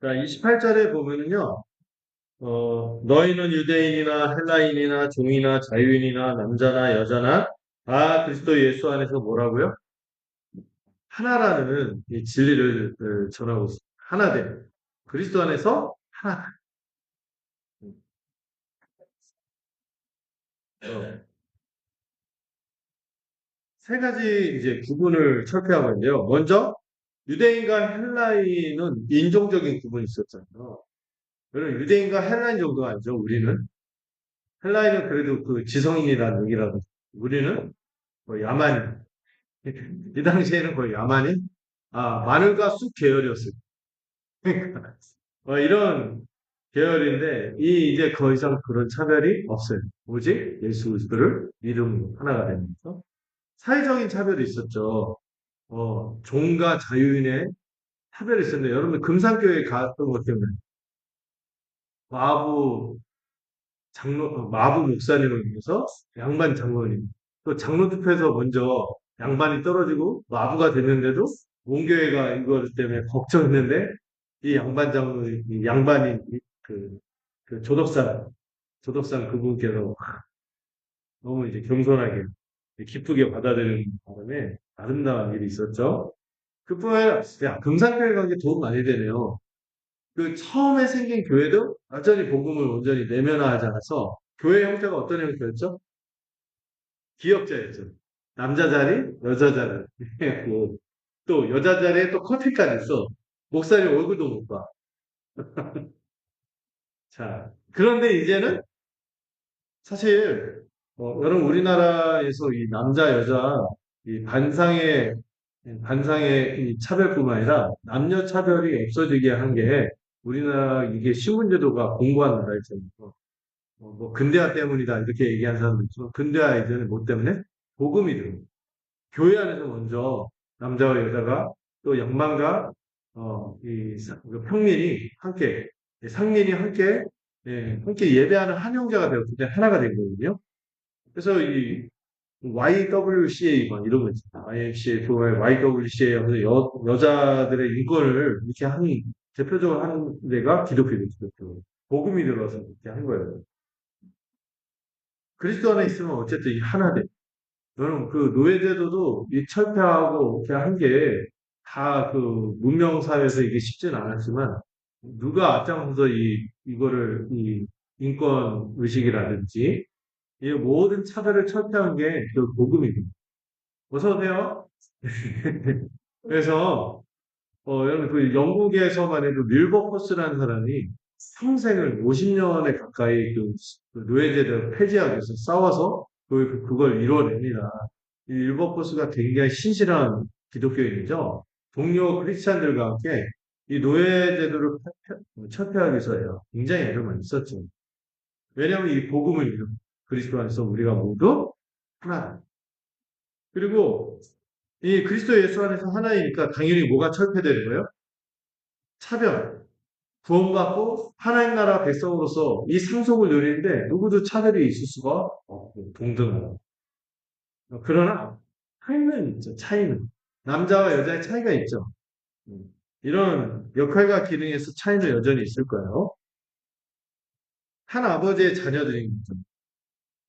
자, 28절에 보면은요, 너희는 유대인이나 헬라인이나 종이나 자유인이나 남자나 여자나 다 그리스도 예수 안에서 뭐라고요? 하나라는 이 진리를 전하고 있습니다. 하나됨. 그리스도 안에서 하나. 어, 세 가지 이제 구분을 철폐하고 있는데요. 먼저 유대인과 헬라인은 인종적인 구분이 있었잖아요. 여러분 유대인과 헬라인 정도가 아니죠. 우리는 헬라인은 그래도 그 지성인이라는 얘기라도 우리는 뭐 야만인. 이 당시에는 거의 야만인, 마늘과 쑥 계열이었어요. 이런 계열인데 이 이제 더 이상 그런 차별이 없어요. 오직 예수 그리스도를 믿음 하나가 되면서 사회적인 차별이 있었죠. 종과 자유인의 차별이 있었는데 여러분 금산교회 갔던 것 때문에 마부 마부 목사님을 위해서 양반 장로님 또 장로 투표에서 먼저 양반이 떨어지고 마부가 됐는데도 온 교회가 이거 때문에 걱정했는데 이 양반 장로 이 양반이 그, 그 조덕산 그분께서 너무 이제 겸손하게 기쁘게 받아들이는 바람에 아름다운 일이 있었죠. 그뿐만 아니라 야, 금산교회 간 게 도움 많이 되네요. 그 처음에 생긴 교회도 완전히 복음을 온전히 내면화하지 않아서 교회 형태가 어떤 형태였죠? 기역자였죠. 남자 자리, 여자 자리. 그, 또 여자 자리에 또 커피까지 있어. 목사님 얼굴도 못 봐. 자, 그런데 이제는 사실 여러분 우리나라에서 이 남자 여자 이 반상의 이 차별뿐만 아니라 남녀 차별이 없어지게 한 게 우리나라 이게 신분제도가 공고한 나라였잖아요. 뭐 근대화 때문이다 이렇게 얘기하는 사람도 있지만 근대화 이전에 뭐 때문에 복음이 들어요. 교회 안에서 먼저 남자와 여자가 또 양반과 그 평민이 함께 상민이 함께 함께 예배하는 한 형제가 되었을 때 하나가 된 거거든요. 그래서 이 YWCA 막 이런 거 있잖아요. IMCA, YWCA 하면서 여자들의 인권을 이렇게 하는 대표적으로 하는 데가 기독교죠. 기독교. 복음이 들어서 이렇게 한 거예요. 그리스도 안에 있으면 어쨌든 이 하나 돼. 여러분, 그 노예제도도 이 철폐하고 이렇게 한 게 다 그 문명 사회에서 이게 쉽지는 않았지만 누가 앞장서서 이거를 이 인권 의식이라든지 이 모든 차별을 철폐한 게 그 복음입니다. 어서 오세요. 그래서 여러분 그 영국에서만 해도 밀버포스라는 사람이 평생을 50년에 가까이 그 노예제도를 폐지하기 위해서 싸워서 그걸 이뤄냅니다. 이 밀버포스가 굉장히 신실한 기독교인이죠. 동료 크리스찬들과 함께 이 노예제도를 철폐하기 위해서요. 굉장히 애를 많이 썼죠. 왜냐하면 이 복음을 믿음, 그리스도 안에서 우리가 모두 하나. 그리고 이 그리스도 예수 안에서 하나이니까 당연히 뭐가 철폐되는 거예요? 차별. 구원받고 하나님 나라 백성으로서 이 상속을 누리는데 누구도 차별이 있을 수가 없고 동등하다. 그러나 차이는 있죠. 차이는. 남자와 여자의 차이가 있죠. 음. 이런 역할과 기능에서 차이는 여전히 있을 거예요. 한 아버지의 자녀들인 거죠.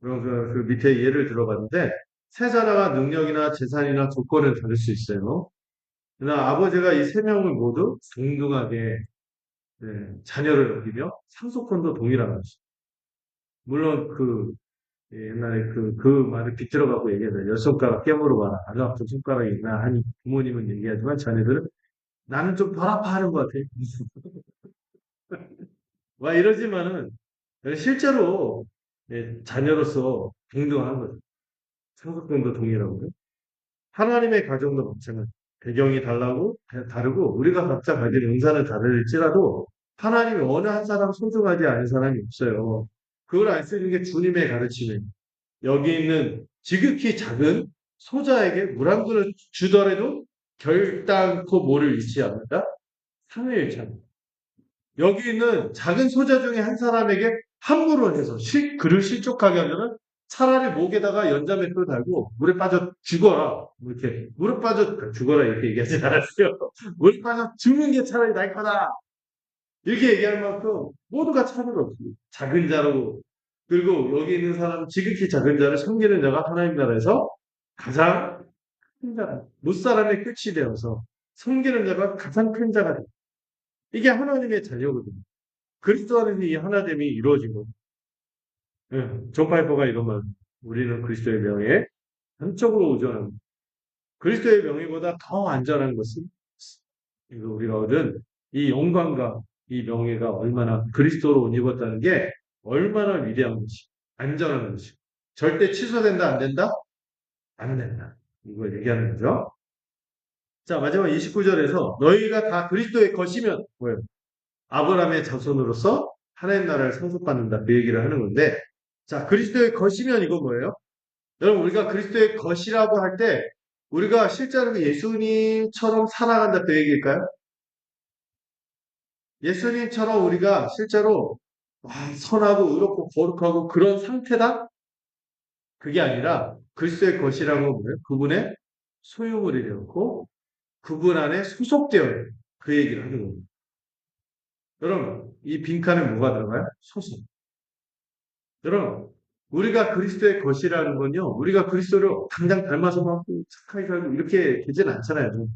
그럼 그 밑에 예를 들어봤는데 세 자녀가 능력이나 재산이나 조건은 다를 수 있어요. 그러나 아버지가 이 세 명을 모두 동등하게 자녀를 여기며 상속권도 동일한 것이. 물론 옛날에 그 말을 빗들어가고 얘기하잖아요. 열 손가락 깨물어 봐라. 아주 아픈 손가락이 있나 하니 부모님은 얘기하지만 자녀들은 나는 좀 덜 아파하는 것 같아. 와 이러지만은 실제로 자녀로서 동등한 거죠. 상속권도 동일하고요. 하나님의 가정도 마찬가지. 배경이 다르고 우리가 각자 가진 은사는 다를지라도 하나님이 어느 한 사람 소중하지 않은 사람이 없어요. 그걸 알 수 있는 게 주님의 가르침입니다. 여기 있는 지극히 작은 소자에게 물 한 그릇 주더라도 결단코 뭐를 잃지 않는다? 상을 잃지 않는다. 여기 있는 작은 소자 중에 한 사람에게 함부로 해서 그를 실족하게 하면 차라리 목에다가 연자맷돌 달고 물에 빠져 죽어라. 뭐 이렇게 물에 빠져 죽어라 이렇게 얘기하지 않았어요. 물에 빠져 죽는 게 차라리 나을 거다. 이렇게 얘기할 만큼 모두가 차별 없이 작은 자로 그리고 여기 있는 사람 지극히 작은 자를 섬기는 자가 하나님 나라에서 가장 큰 자다. 못사람의 끝이 되어서 섬기는 자가 가장 큰 자가 돼. 이게 하나님의 자녀거든요. 그리스도 안에서 이 하나됨이 이루어지고 존 파이퍼가 이런 말 우리는 그리스도의 명예에 한쪽으로 의존합니다. 그리스도의 명예보다 더 안전한 것은 이거 우리가 얻은 이 영광과 이 명예가 얼마나 그리스도로 옷 입었다는 게 얼마나 위대한 것이 안전한 것이 절대 취소된다 안 된다? 안 된다. 이걸 얘기하는 거죠. 자 마지막 29절에서 너희가 다 그리스도의 것이면 뭐예요? 아브라함의 자손으로서 하나님 나라를 상속받는다 그 얘기를 하는 건데 자 그리스도의 것이면 이건 뭐예요? 여러분 우리가 그리스도의 것이라고 할 때 우리가 실제로 예수님처럼 살아간다 그 얘기일까요? 예수님처럼 우리가 실제로 선하고 의롭고 거룩하고 그런 상태다? 그게 아니라 그리스도의 것이라고 뭐예요? 그분의 소유물이 되었고 그분 안에 소속되어 있는 그 얘기를 하는 겁니다. 여러분 이 빈칸에 뭐가 들어가요? 소속. 여러분 우리가 그리스도의 것이라는 건요. 우리가 그리스도를 당장 닮아서 막 착하게 살고 이렇게 되지는 않잖아요.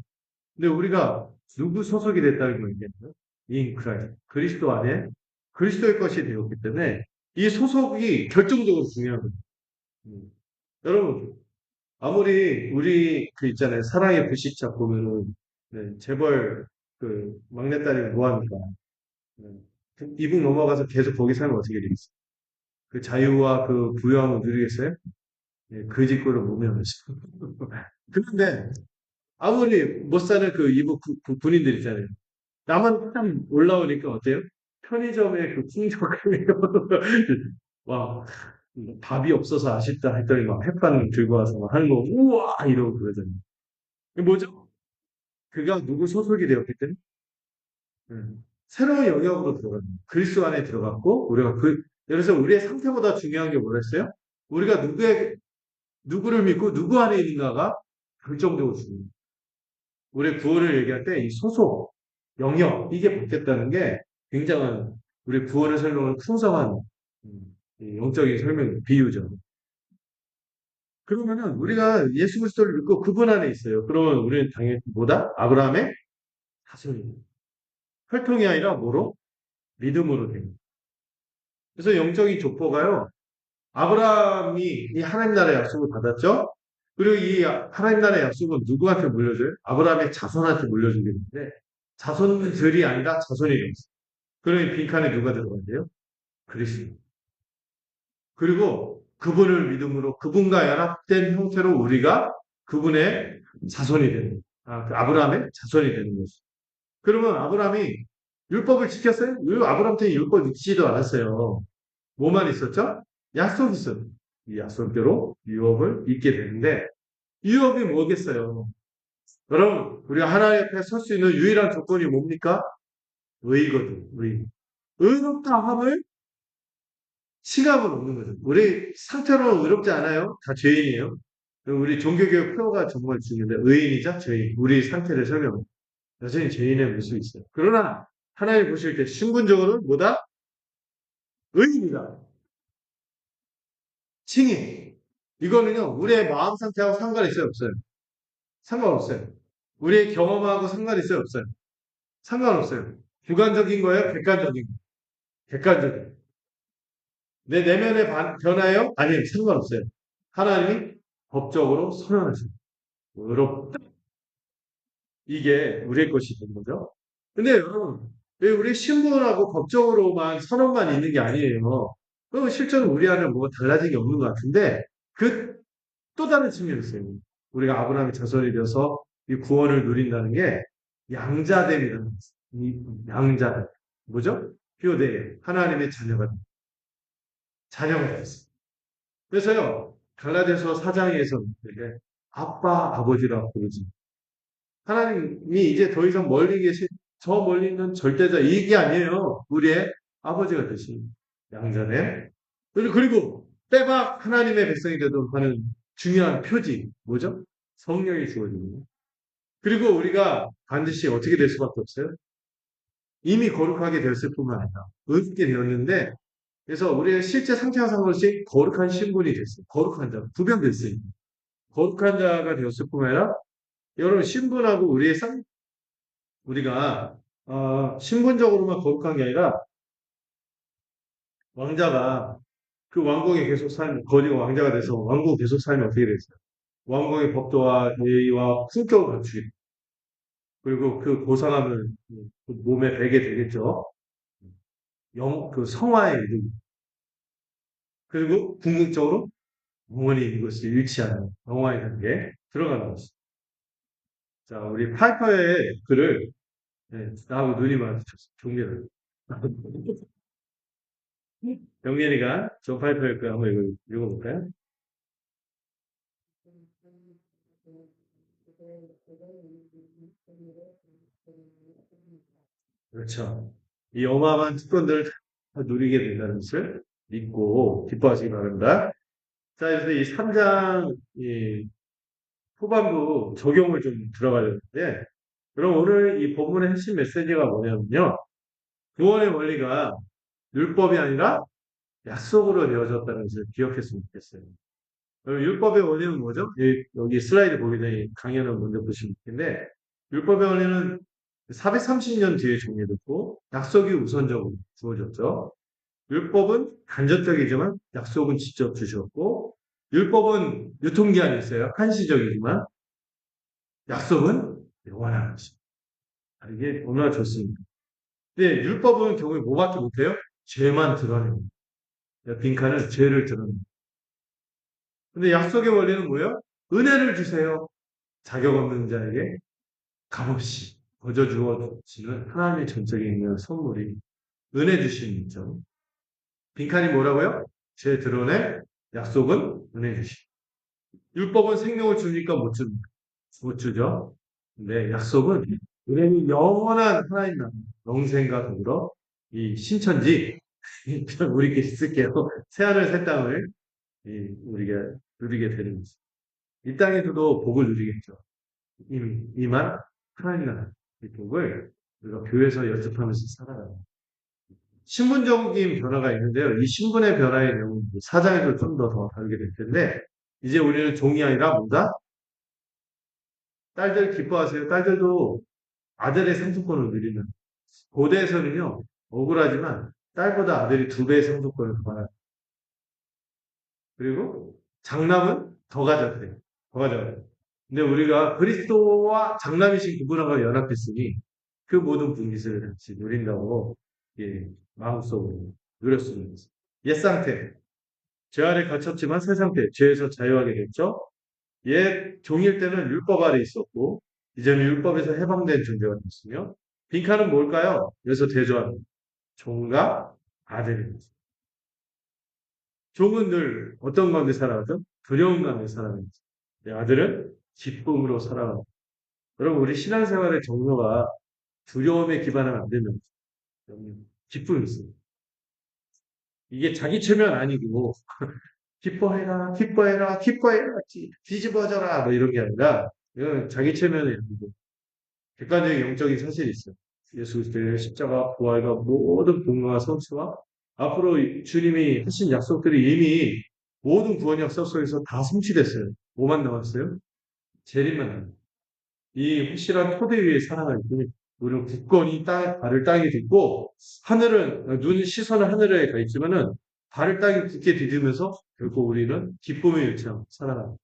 근데 우리가 누구 소속이 됐다는 걸 얘기해요? In Christ. 그리스도 안에 그리스도의 것이 되었기 때문에 이 소속이 결정적으로 중요한 거예요. 음. 여러분, 아무리 우리 그 있잖아요. 사랑의 불시착 보면은 재벌 그 막내딸이 뭐합니까? 네. 이북 넘어가서 계속 거기 살면 어떻게 되겠어요? 그 자유와 그 부유함을 누리겠어요? 예, 그 짓거를 못 면하시고. 그런데 아무리 못 사는 그 이북 군인들 있잖아요. 나만 참 올라오니까 어때요? 편의점에 그 풍족함이 와 밥이 없어서 아쉽다 했더니 막 햇반 들고 와서 막 하는 거 우와 이러고 그러잖아요. 이게 뭐죠? 그가 누구 소속이 되었기 때문에 새로운 영역으로 들어가는 거예요. 그리스도 안에 들어갔고 우리가 그래서 우리의 상태보다 중요한 게 뭐랬어요? 우리가 누구를 믿고 누구 안에 있는가가 결정적으로 중요해요. 우리의 구원을 얘기할 때 이 소속, 영역 이게 바뀌었다는 게 굉장한 우리 구원을 설명하는 풍성한 이 영적인 설명 비유죠. 그러면은 우리가 예수 그리스도를 믿고 그분 안에 있어요. 그러면 우리는 당연히 뭐다? 아브라함의 자손입니다. 혈통이 아니라 뭐로? 믿음으로 됩니다. 그래서 영적인 족보가요. 아브라함이 이 하나님 나라의 약속을 받았죠. 그리고 이 하나님 나라의 약속은 누구한테 물려줘요? 아브라함의 자손한테 물려주게 되는데 자손들이 아니라 자손이 되었어요. 그러니 빈칸에 누가 들어가야 돼요? 그리스도. 그리고 그분을 믿음으로 그분과 연합된 형태로 우리가 그분의 자손이 되는 그 아브라함의 자손이 되는 거죠. 그러면 아브라함이 율법을 지켰어요? 아브라함한테 율법 지키지도 않았어요. 뭐만 있었죠? 약속이 있어요. 이 약속대로 유업을 잊게 되는데 유업이 뭐겠어요? 여러분 우리가 하나님 앞에 설 수 있는 유일한 조건이 뭡니까? 의거든. 의. 의롭다 함을 시각은 없는 거죠. 우리 상태로 의롭지 않아요? 다 죄인이에요. 우리 종교개혁 표어가 정말 중요한데 의인이자 죄인. 우리 상태를 설명합니다. 여전히 죄인의 모습이 있어요. 그러나 하나님 보실 때 신분적으로는 뭐다? 의인이다. 칭의. 이거는요. 우리의 마음 상태하고 상관 있어요? 없어요? 상관없어요. 우리의 경험하고 상관 있어요? 없어요? 상관없어요. 주관적인 거예요? 객관적인 거예요? 객관적인. 내 내면의 변화예요? 아니요. 상관없어요. 하나님이 법적으로 선언하세요. 의롭다. 이게 우리의 것이 된 거죠. 근데 여러분, 우리 신분하고 법적으로만 선언만 있는 게 아니에요. 그럼 실제로 우리 안에 뭐가 달라진 게 없는 것 같은데, 그 또 다른 측면이 있어요. 우리가 아브라함의 자손이 되어서 이 구원을 누린다는 게 양자됨이라는 거죠. 이 양자됨. 뭐죠? 효대 하나님의 자녀가 되었습니다. 그래서요, 갈라디아서 4장에서 아빠, 아버지라고 부르지. 하나님이 이제 더 이상 멀리 계신 저 멀리 있는 절대자 이게 아니에요. 우리의 아버지가 되신 양자네. 그리고 때막 하나님의 백성이 되도록 하는 중요한 표지, 뭐죠? 성령이 주어집니다. 그리고 우리가 반드시 어떻게 될 수밖에 없어요? 이미 거룩하게 되었을 뿐만 아니라 의롭게 되었는데 그래서 우리의 실제 상태와 상관없이 거룩한 신분이 됐어요. 거룩한 자, 구별됐어요. 거룩한 자가 되었을 뿐만 아니라 여러분 신분하고 우리가 신분적으로만 거룩한 게 아니라 왕자가 그 왕국에 계속 살면 거지가 왕자가 돼서 왕국 계속 살면 어떻게 되겠어요? 왕국의 법도와 예의와 품격을 갖추게 돼요. 그리고 그 고상함을 그 몸에 배게 되겠죠. 그 성화에 이르고 그리고 궁극적으로 영원히 이것을 잃지 않는 영화의 단계에 들어가는 것입니다. 자, 우리 파이퍼의 글을 나하고 눈이 마주쳤어. 종례를. 영민이가 저 파이퍼의 글 한번 읽어볼까요? 그렇죠. 이 어마어마한 특권들을 다 누리게 된다는 것을 믿고 기뻐하시기 바랍니다. 자, 그래서 이 3장 후반부 적용을 좀 들어가려는데, 그럼 오늘 이 본문의 핵심 메시지가 뭐냐면요. 구원의 원리가 율법이 아니라 약속으로 되어졌다는 것을 기억했으면 좋겠어요. 그럼 율법의 원리는 뭐죠? 여기 슬라이드 보기 전에 강연을 먼저 보시면 좋겠는데, 율법의 원리는 430년 뒤에 정리됐고, 약속이 우선적으로 주어졌죠. 율법은 간접적이지만 약속은 직접 주셨고, 율법은 유통기한이 있어요. 한시적이지만, 약속은 영원한 것입니다. 이게 얼마나 좋습니까? 근데 율법은 결국에 뭐밖에 못해요? 죄만 드러냅니다. 빈칸은 죄를 드러냅니다. 근데 약속의 원리는 뭐예요? 은혜를 주세요. 자격 없는 자에게 값없이 거저 주어지는 하나님의 전적인 있는 선물이 은혜 주심이 있죠. 빈칸이 뭐라고요? 죄 드러내 약속은 은혜 주심. 율법은 생명을 주니까 못 주죠. 근데 약속은 은혜는 영원한 하나님 나라, 영생과 더불어 이 신천지 우리끼리 쓸게요. 새하늘 새 땅을 우리가 누리게 되는 거죠. 이 땅에서도 복을 누리겠죠. 이만 하나님 나라 이 복을 우리가 교회에서 연습하면서 살아가는 신분적인 변화가 있는데요. 이 신분의 변화의 내용은 사장에서 좀 더 다루게 될 텐데 이제 우리는 종이 아니라 뭔가 딸들 기뻐하세요. 딸들도 아들의 상속권을 누리는 고대에서는요. 억울하지만 딸보다 아들이 2배의 상속권을 더 받아요. 그리고 장남은 더 가졌대요. 더 가져요. 근데 우리가 그리스도와 장남이신 그분하고 연합했으니 그 모든 분깃을 같이 누린다고 마음속으로 누렸습니다. 옛 상태, 죄 아래 갇혔지만 새 상태, 죄에서 자유하게 됐죠. 옛 종일 때는 율법 아래 있었고 이제는 율법에서 해방된 존재가 됐으며 빈칸은 뭘까요? 그래서 대조하는 종과 아들입니다. 종은 늘 어떤 가운데 살아가죠? 두려움 가운데 살아갑니다. 아들은 기쁨으로 살아갑니다. 여러분 우리 신앙생활의 정서가 두려움에 기반하면 안 되면 기쁨이 있습니다. 이게 자기 체면 아니고 기뻐해라, 기뻐해라, 기뻐해라, 뒤집어져라 뭐 이런 게 아니라 이건 자기 체면이 아니고 객관적인 영적인 사실이 있어요. 예수 그리스도의 십자가 부활과 모든 복음과 성취와 앞으로 주님이 하신 약속들이 이미 모든 구원 약속 속에서 다 성취됐어요. 뭐만 남았어요? 재림만 남았어요. 이 확실한 토대 위에 살아가기 때문에 우리는 굳건히 발을 땅에 딛고 하늘은 시선은 하늘에 가 있지만은 발을 땅에 굳게 디디면서 결국 우리는 기쁨의 일처럼 살아갑니다.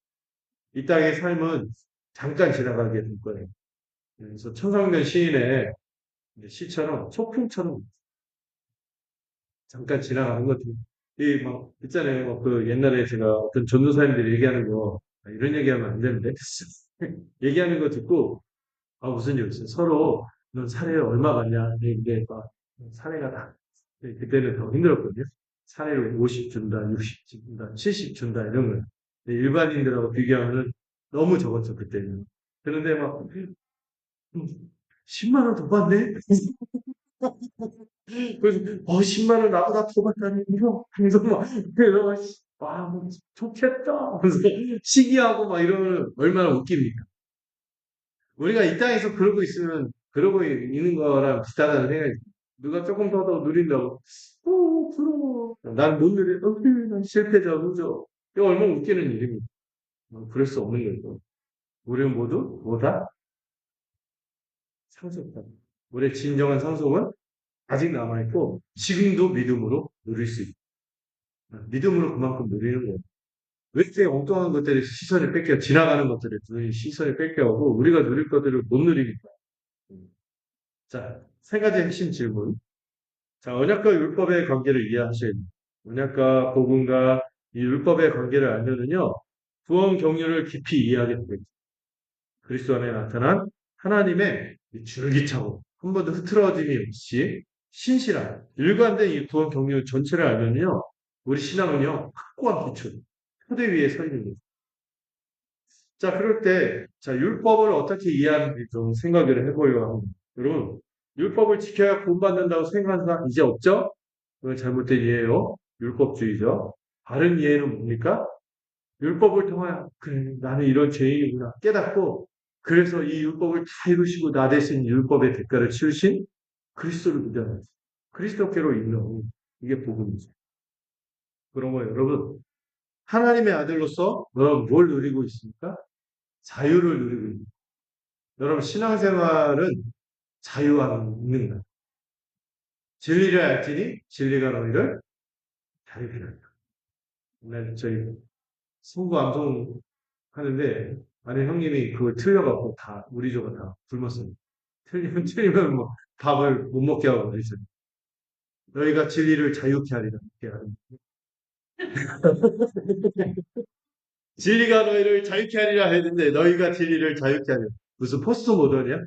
이 땅의 삶은 잠깐 지나가게 될 거예요. 그래서 천상면 시인의 시처럼 소풍처럼 잠깐 지나가는 거죠. 막 있잖아요. 그 옛날에 제가 어떤 전도사님들이 얘기하는 거 이런 얘기하면 안 되는데 얘기하는 거 듣고 무슨 일 있어요. 서로 넌 사례를 얼마 받냐. 근데 막 사례가 다 그때는 더 힘들었거든요. 사례를 50 준다, 60 준다, 70 준다 이런 거. 일반인들하고 비교하면 너무 적었죠 그때는. 그런데 막 10만 원 더 받네. 그래서 10만 원 나보다 더 받다니 이거 하면서 막 그래서 와, 뭐 좋겠다. 하면서 시기하고 막 이러면 얼마나 웃깁니까? 우리가 이 땅에서 그러고 있는 거랑 비슷하다는 생각이 듭니다. 누가 조금 더 누린다고, 부러워. 난 못 누려. 난 실패자, 루저. 이거 얼마나 웃기는 일입니까? 그럴 수 없는 거죠. 우리는 모두 뭐다? 상속다. 우리의 진정한 상속은 아직 남아있고, 지금도 믿음으로 누릴 수 있다. 믿음으로 그만큼 누리는 거예요. 왜 이렇게 엉뚱한 것들이 시선을 지나가는 것들을 시선을 뺏겨오고, 우리가 누릴 것들을 못 누리니까. 자, 세 가지 핵심 질문. 자, 언약과 율법의 관계를 이해하셔야 됩니다. 언약과 복음과 이 율법의 관계를 알면은요, 구원 경륜을 깊이 이해하게 됩니다. 그리스도 안에 나타난 하나님의 이 줄기차고 한 번도 흐트러짐이 없이 신실한 일관된 이 구원 경륜 전체를 알면요, 우리 신앙은요 확고한 기초, 토대 위에 서 있는 거죠. 자, 그럴 때, 자, 율법을 어떻게 이해하는지 좀 생각을 해보려고 합니다. 여러분, 율법을 지켜야 구원받는다고 생각하는 사람 이제 없죠? 그건 잘못된 이해예요. 율법주의죠. 바른 이해는 뭡니까? 율법을 통하여, 그래, 나는 이런 죄인이구나. 깨닫고, 그래서 이 율법을 다 이루시고 나 대신 율법의 대가를 치르신 그리스도를 믿어요. 그리스도께로 이르는 이게 복음이죠. 그러면 여러분, 하나님의 아들로서 여러분 뭘 누리고 있습니까? 자유를 누리고 있습니다. 여러분, 신앙생활은 자유와 있는 거예요. 진리를 알지니 진리가 너희를 자유케 하리라. 오늘 저희 승부 암송 하는데 아니 형님이 그걸 틀려갖고 다 우리 조가 다 굶었어요. 틀리면 뭐 밥을 못 먹게 하고 그랬어요. 너희가 진리를 자유케 하리라. 이렇게 하는. 진리가 너희를 자유케 하리라 했는데 너희가 진리를 자유케 하리라. 무슨 포스트 모던이야?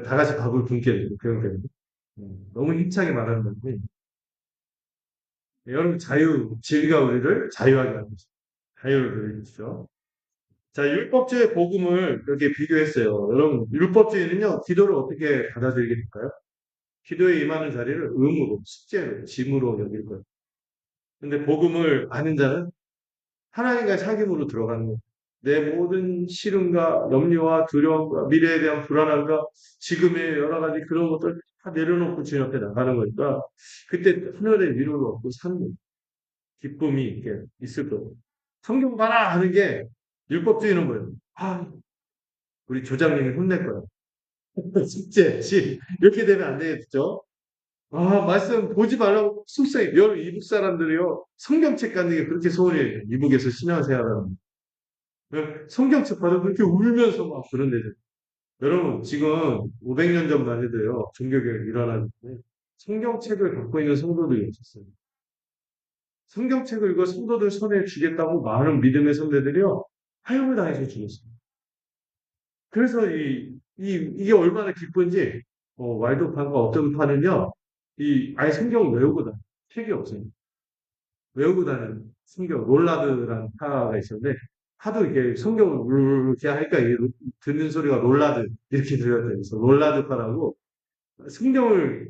다 같이 밥을 굶게 되죠. 그런 게. 너무 힘차게 말하는 건데 여러분 진리가 우리를 자유하게 하는 거죠. 자유를 누리십시오. 자, 율법주의 복음을 이렇게 비교했어요. 여러분, 율법주의는요, 기도를 어떻게 받아들이게 될까요? 기도에 임하는 자리를 의무로, 숙제로, 짐으로 여길 거예요. 근데 복음을 아는 자는 하나님과의 사귐으로 들어가는 거예요. 내 모든 시름과 염려와 두려움과 미래에 대한 불안함과 지금의 여러 가지 그런 것들 다 내려놓고 주님 앞에 나가는 거니까 그때 하늘의 위로를 얻고 사는 거예요. 기쁨이 이렇게 있을 거예요. 성경 봐라 하는 게 율법주의는 뭐예요? 아, 우리 조장님이 혼낼 거야. 숙제, 시 이렇게 되면 안 되겠죠? 아, 말씀 보지 말라고 속상해. 여러분, 이북 사람들이요. 성경책 갖는 게 그렇게 소원이에요. 이북에서 신앙생활하는. 성경책 받아 그렇게 울면서 막 그런 데들. 여러분, 지금 500년 전만 해도요. 종교개혁 일어나는데 성경책을 갖고 있는 성도들이 있었어요. 성경책을 이거 성도들 손에 주겠다고 많은 믿음의 선배들이요. 하용을 당해서 죽었어요. 그래서 이게 얼마나 기쁜지, 왈도판과 어떤 판은요, 아예 성경을 외우고 다녀요. 책이 없어요. 외우고 다니는 성경, 롤라드라는 파가 있었는데, 하도 이렇게 성경을 이렇게 하니까 듣는 소리가 롤라드, 이렇게 들렸대요. 그래서 롤라드파라고 성경을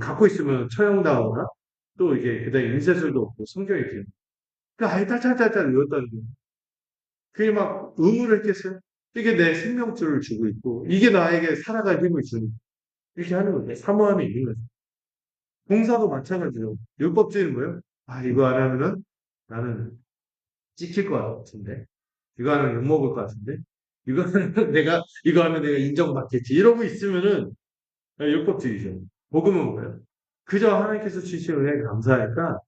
갖고 있으면 처형당하거나, 또 이게 그다음에 인쇄술도 없고 성경이 이렇게. 그 아예 딸딸딸딸 외웠다는 거예요. 그게 막 의무를 했겠어요? 이게 내 생명줄을 주고 있고, 이게 나에게 살아갈 힘을 주는, 이렇게 하는 건데, 사모함이 있는 거죠. 봉사도 마찬가지로. 율법주의는 뭐예요? 아, 이거 안 하면은 나는 찍힐 것 같은데. 이거 하면 욕먹을 것 같은데. 이거 하면 내가 인정받겠지. 이러고 있으면은 율법주의죠. 복음은 뭐예요? 그저 하나님께서 주신 은혜에 감사하니까,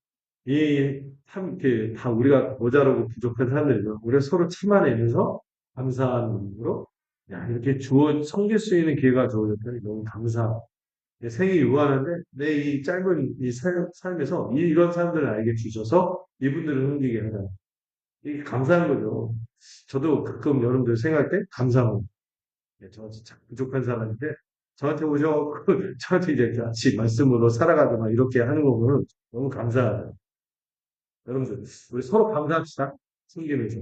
참, 다 우리가 모자라고 부족한 사람들이죠. 우리가 서로 참아내면서 감사하는 마음으로, 야, 이렇게 섬길 수 있는 기회가 주어졌다니 너무 감사하고. 생이 유한한데 내 이 짧은 이 삶에서 이런 사람들을 알게 주셔서 이분들을 섬기게 하다. 이게 감사한 거죠. 저도 가끔 여러분들 생각할 때 감사하고 저 진짜 부족한 사람인데 저한테 오셔 저한테 이제 같이 말씀으로 살아가거나 이렇게 하는 거 보면 너무 감사하다. 여러분들 우리 서로 감사합시다. 섬기면서.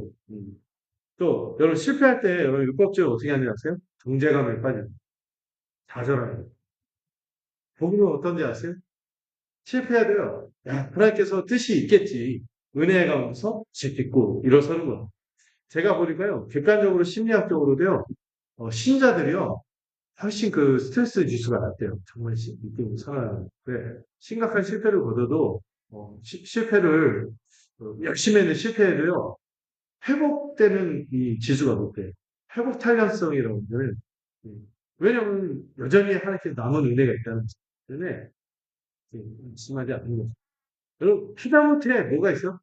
또 여러분 실패할 때 여러분 율법적으로 어떻게 하는지 아세요? 정죄감에 빠져요. 좌절하는. 복음은 어떤지 아세요? 실패해야 돼요. 야, 하나님께서 뜻이 있겠지. 은혜 가운데서 짓고 일어서는 거. 제가 보니까요, 객관적으로 심리학적으로도요, 신자들이요, 훨씬 그 스트레스 지수가 낮대요. 정말 느낌이 살아나는. 네. 심각한 실패를 거둬도, 실패를, 열심히 했는데 실패해도요, 회복되는 이 지수가 높대요. 회복 탄력성이라고 하면, 왜냐면 여전히 하나님께 남은 은혜가 있다는 거죠. 때문에, 심하지 않는 거죠. 여러분, 피다못해 뭐가 있어?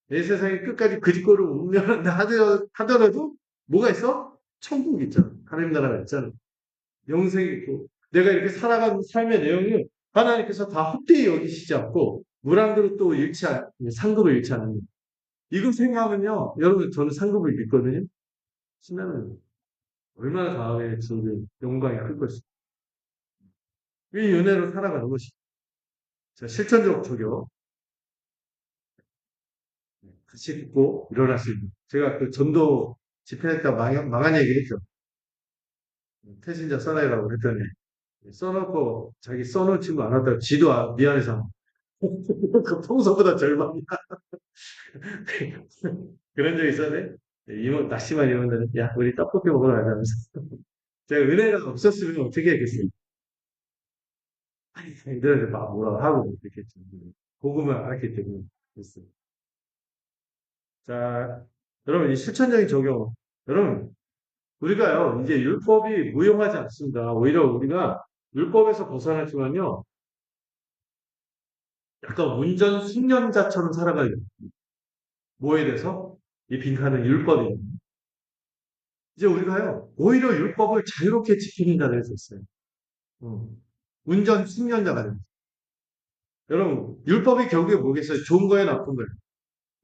내 세상에 끝까지 그 짓거를 운명한다 하더라도 뭐가 있어? 천국이 있잖아. 하나님 나라가 있잖아. 영생이 있고. 내가 이렇게 살아가는 삶의 내용을 하나님께서 다 헛되이 여기시지 않고 무랑으로 또 상급을 잃지 않는. 이거 생각하면요. 여러분, 저는 상급을 믿거든요. 신나는 얼마나 다음에 저는 영광이 클 것이. 이 은혜로 살아가는 것이. 자, 실천적 적용. 같이 듣고 일어날 수 있는. 제가 그 전도 집회했다 망한 얘기 했죠. 태신자 써놔라고 했더니 써놓고 자기 써놓은 친구 안 왔다고 지도 미안해서 그 평소보다 절반이야. 그런 적 있었네. 낙심한 이모들은 야 우리 떡볶이 먹으러 가자면서 제가 은혜가 없었으면 어떻게 했겠어요. 이들한테 막 뭐라 하고 그랬겠죠. 복음을 알았기 때문에 됐어요. 자, 여러분 이 실천적인 적용. 여러분 우리가요 이제 율법이 무용하지 않습니다. 오히려 우리가 율법에서 벗어났지만요 약간 운전 숙련자처럼 살아가요. 뭐에 대해서? 이 빈칸은 율법입니다. 이제 우리가요, 오히려 율법을 자유롭게 지키는 자가 될수 있어요. 운전 숙련자가 됩니다. 여러분, 율법이 결국에 뭐겠어요? 좋은 거예요, 나쁜 거예요?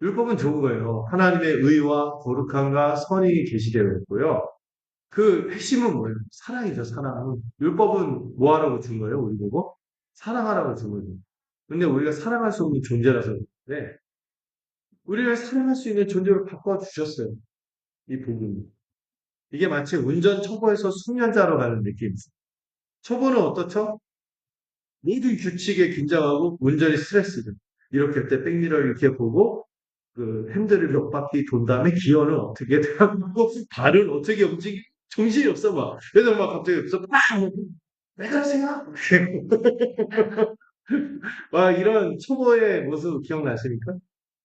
율법은 좋은 거예요. 하나님의 의와 거룩함과 선이 계시되어 있고요. 그 핵심은 뭐예요? 사랑이죠, 사랑. 율법은 뭐 하라고 준 거예요, 우리 보고? 사랑하라고 준 거죠. 근데 우리가 사랑할 수 없는 존재라서 그런데, 우리를 사랑할 수 있는 존재로 바꿔주셨어요. 이 부분이. 이게 마치 운전 초보에서 숙련자로 가는 느낌이에요. 초보는 어떻죠? 모든 규칙에 긴장하고 운전이 스트레스죠. 이렇게 할 때 백미러를 이렇게 보고 그 핸들을 몇 바퀴 돈 다음에 기어는 어떻게 하고 발은 어떻게 움직이 정신이 없어 막. 그래서 막 갑자기 여기서 팍! 왜 그러세요? 막 이런 초보의 모습 기억나십니까?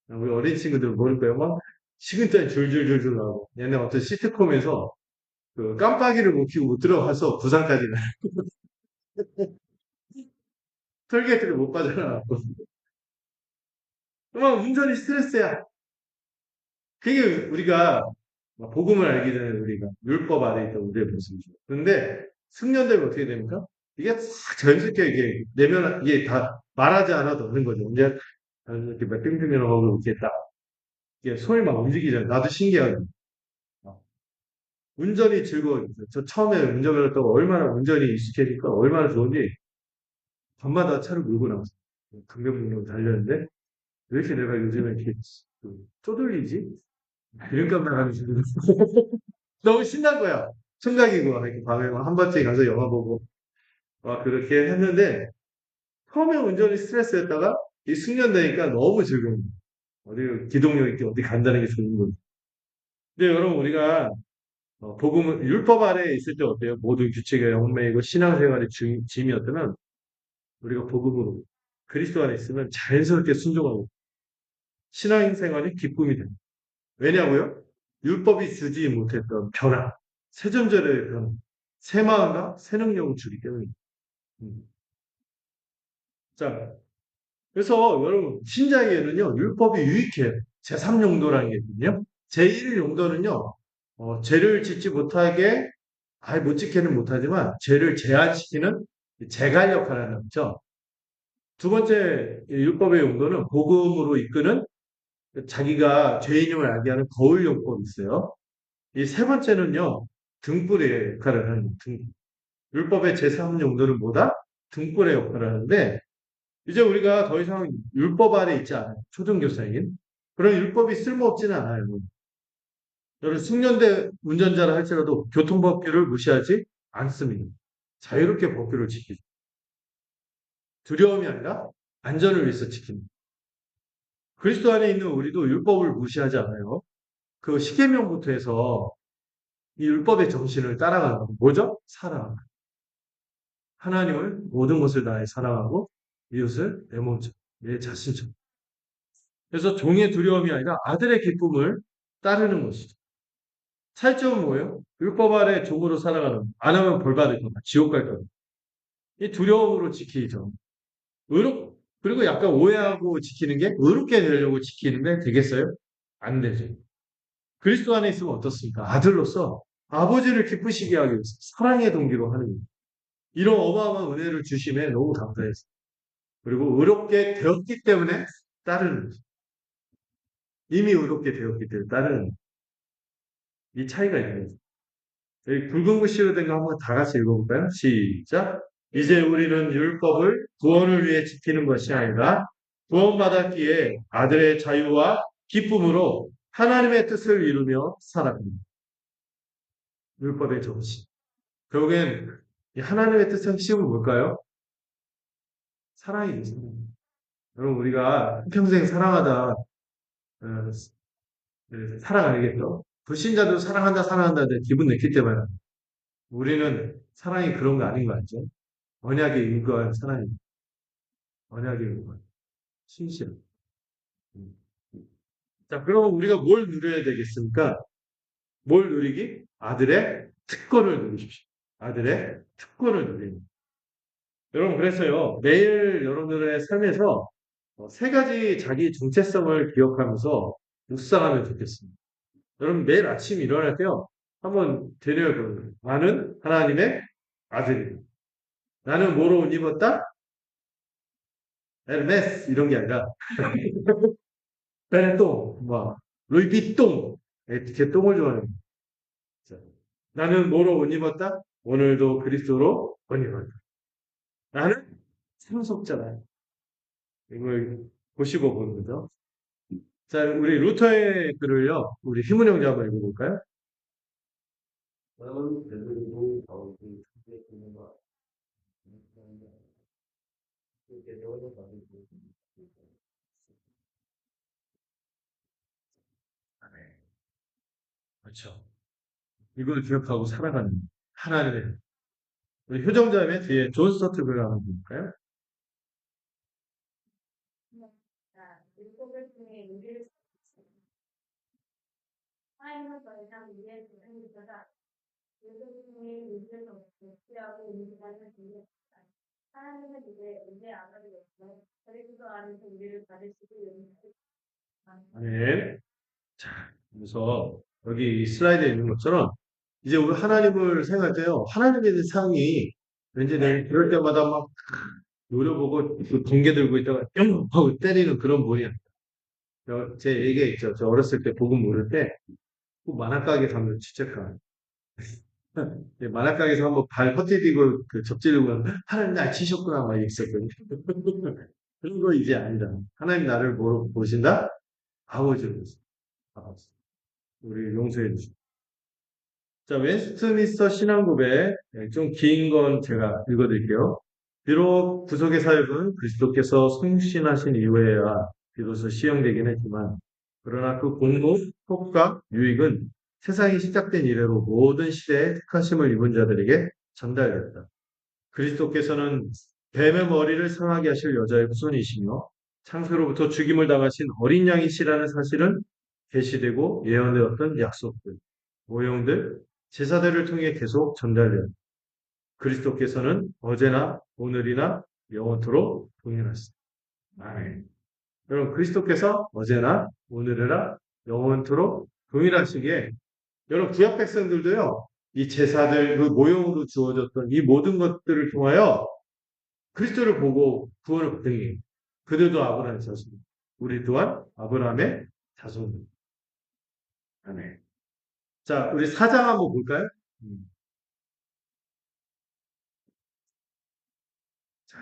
우리 어린 친구들은 모를 거예요. 막 식은땀 줄줄줄줄 나고 얘네 어떤 시트콤에서 그 깜빡이를 못 켜고 들어가서 부산까지 톨게이트를 못 빠져나갔고. 막 운전이 스트레스야. 그게 우리가 복음을 알기 전에 우리가 율법 아래 있던 우리의 모습이죠. 그런데 숙련되면 어떻게 됩니까? 이게 싹 자연스럽게 이게 내면 이게 다 말하지 않아도 오는 거죠. 이제 이렇게 몇 빙빙이라고 이렇게 딱 이게 손이 막 움직이잖아요. 나도 신기하죠. 운전이 즐거워요. 저 처음에 운전을 했다고 얼마나 운전이 익숙해지니까 얼마나 좋은지 밤마다 차를 몰고 나왔어요. 강변북로 달렸는데 왜 이렇게 내가 요즘에 이렇게 쪼들리지? 이런 깜짝 하면서 너무 신난 거야. 청각이고 이렇게 밤에 한 번쯤 가서 영화 보고 막 그렇게 했는데 처음에 운전이 스트레스였다가 이 숙련되니까 너무 즐거운 거야. 어디 기동력 있게 어디 간다는 게 좋은 거지. 근데 여러분 우리가 복음은 율법 아래에 있을 때 어때요? 모든 규칙에 얽매이고 신앙생활의 짐이었다면 우리가 복음으로 그리스도 안에 있으면 자연스럽게 순종하고 신앙생활이 기쁨이 됩니다. 왜냐고요? 율법이 주지 못했던 변화, 새점절의 변화, 새 마음과 새 능력을 주기 때문입니다. 음. 자, 그래서 여러분 신자에게는요 율법이 유익해요. 제3용도라는 게 있거든요. 제1용도는요 죄를 짓지 못하게 아예 못 지키는 못하지만 죄를 제한시키는 제갈 역할을 하죠. 두 번째 율법의 용도는 복음으로 이끄는 자기가 죄인임을 알게 하는 거울용법이 있어요. 이 세 번째는요, 등불의 역할을 하는 율법의 제3 용도는 뭐다? 등불의 역할을 하는데, 이제 우리가 더 이상 율법 아래 있지 않아요. 초등교사인. 그런 율법이 쓸모없지는 않아요. 여러분, 숙련된 운전자라 할지라도 교통법규를 무시하지 않습니다. 자유롭게 법규를 지키죠. 두려움이 아니라 안전을 위해서 지키는. 그리스도 안에 있는 우리도 율법을 무시하지 않아요. 그 십계명부터 해서 이 율법의 정신을 따라가는 거. 뭐죠? 사랑. 하나님을 모든 것을 다해 사랑하고 이웃을 내 몸처럼, 내 자신처럼. 그래서 종의 두려움이 아니라 아들의 기쁨을 따르는 것이죠. 차이점은 뭐예요? 율법 아래 종으로 살아가는 거. 안 하면 벌 받을 거다. 지옥 갈 거다. 이 두려움으로 지키죠. 그리고 약간 오해하고 지키는 게 의롭게 되려고 지키는데 되겠어요? 안 되죠. 그리스도 안에 있으면 어떻습니까? 아들로서 아버지를 기쁘시게 하기 위해서 사랑의 동기로 하는 거예요. 이런 어마어마한 은혜를 주심에 너무 감사했어요. 그리고 의롭게 되었기 때문에 따르는 거죠. 이미 의롭게 되었기 때문에 따르는 거죠. 이 차이가 있는 거죠. 여기 굵은 글씨로 된 거 한번 다 같이 읽어볼까요? 시작. 이제 우리는 율법을 구원을 위해 지키는 것이 아니라 구원받았기에 아들의 자유와 기쁨으로 하나님의 뜻을 이루며 살아갑니다. 율법의 정신. 결국엔 이 하나님의 뜻의 핵심은 뭘까요? 사랑이죠. 사랑. 여러분 우리가 평생 사랑하다 살아가겠죠. 불신자도 사랑한다 사랑한다 는 기분 내킬 때마다 우리는 사랑이 그런 거 아닌 거 알죠? 언약에 인거한 사랑이 언약에 인거한 신실. 음. 자, 그러면 우리가 뭘 누려야 되겠습니까? 뭘 누리기? 아들의 특권을 누리십시오. 아들의 특권을 누리는. 여러분, 그래서요, 매일 여러분들의 삶에서 세 가지 자기 정체성을 기억하면서 묵상하면 좋겠습니다. 여러분, 매일 아침 일어날 때요, 한번 되뇌어보는 나는 하나님의 아들이다. 나는 뭐로 옷 입었다? 에르메스, 이런 게 아니라, 베네똥, 뭐, 루이비똥, 이렇게 똥을 좋아하는 거죠. 나는 뭐로 옷 입었다? 오늘도 그리스도로 옷 입었다. 나는 상속자다. 이걸 보시고 보는 거죠. 자, 우리 루터의 글을요, 우리 희문 형제 한번 읽어볼까요? 나는 베드로고 가운데 크게 있는 것 이렇게 너는 받을 수 그렇죠. 이걸 기억하고 살아가는 하나님의 우리 효정자매 뒤에 존 스토트 글 한번 볼까요? 율법을 통해 우리를 하나님은 더 이상 우리의 조상이보다 율법을 통해 우리를 더 복지하고 우리를 주는 하나님은 이제 우리의 아버지 였고 그리스도 안에서 우리를 받으시고 용서하시고 아멘. 자, 그래서 여기 이 슬라이드에 있는 것처럼 이제 우리 하나님을 생각할 때요. 하나님에 대한 상이 왠지 내가 그럴 때마다 막 노려보고 그 번개 들고 있다가 뿅 하고 때리는 그런 본이야. 제 얘기가 있죠. 저 어렸을 때 복음 모를 때 꼭 만화가게 가면 취책한. 만화가게에서 한번 발 퍼티디고 그 접지르고 하나님 날 치셨구나 막 있었거든요. 그런 거 이제 아니다. 하나님 나를 뭐로 보신다? 아버지로. 아버지. 우리 용서해 주시고. 자, 웨스트민스터 신앙고백. 좀 긴 건 제가 읽어드릴게요. 비록 구속의 사역은 그리스도께서 성신하신 이후에야 비로소 시행되긴 했지만, 그러나 그 공로, 효과, 유익은 세상이 시작된 이래로 모든 시대에 택하심을 입은 자들에게 전달됐다. 그리스도께서는 뱀의 머리를 상하게 하실 여자의 후손이시며, 창세로부터 죽임을 당하신 어린 양이시라는 사실은 계시되고 예언되었던 약속들, 모형들, 제사들을 통해 계속 전달됩니다. 그리스도께서는 어제나 오늘이나 영원토록 동일하시다. 아멘. 여러분, 그리스도께서 어제나 오늘이나 영원토록 동일하시기에 여러분 구약 백성들도요. 이 제사들 그 모형으로 주어졌던 이 모든 것들을 통하여 그리스도를 보고 구원을 받은 게 그들도 아브라함의 자손, 우리 또한 아브라함의 자손. 아멘. 자, 우리 사장 한번 볼까요? 음. 자,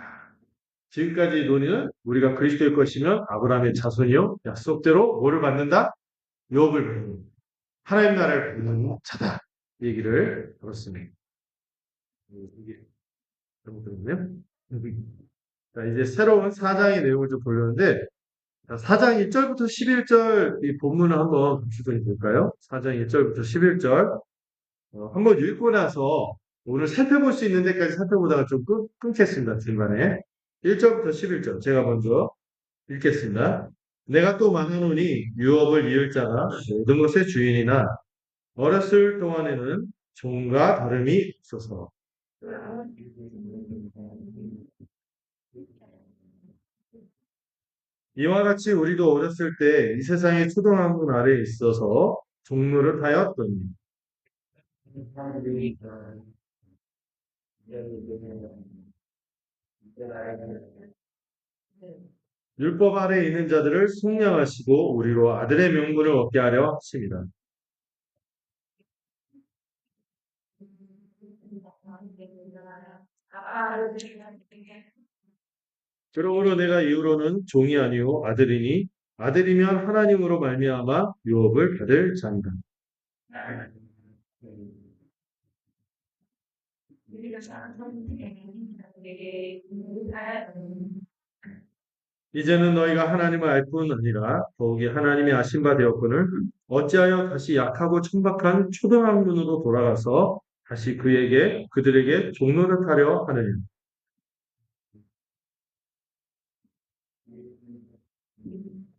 지금까지 논의는 우리가 그리스도의 것이면 아브라함의 자손이요. 약속대로 뭐를 받는다? 유업을 받는 하나님 나라를 받는 자다. 얘기를 들었습니다. 이게 잘못 들었네요. 자, 이제 새로운 4장의 내용을 좀 보려는데, 4장 1절부터 11절 이 본문을 한번 주도해 볼까요? 4장 1절부터 11절. 한번 읽고 나서 오늘 살펴볼 수 있는 데까지 살펴보다가 좀 끊겠습니다. 중간에. 1절부터 11절. 제가 먼저 읽겠습니다. 내가 또 말하노니 유업을 이을 자가 모든 것의 주인이나 어렸을 동안에는 종과 다름이 없어서 이와 같이 우리도 어렸을 때 이 세상의 초등학문 아래에 있어서 종로를 하였더니 율법 아래에 있는 자들을 속량하시고 우리로 아들의 명분을 얻게 하려 하십니다. 그러므로 내가 이후로는 종이 아니요 아들이니 아들이면 하나님으로 말미암아 유업을 받을 자니라. 이제는 너희가 하나님을 알 뿐 아니라 더욱이 하나님의 아신 바 되었거늘 어찌하여 다시 약하고 천박한 초등학문으로 돌아가서 다시 그들에게 종로를 하려 하느냐.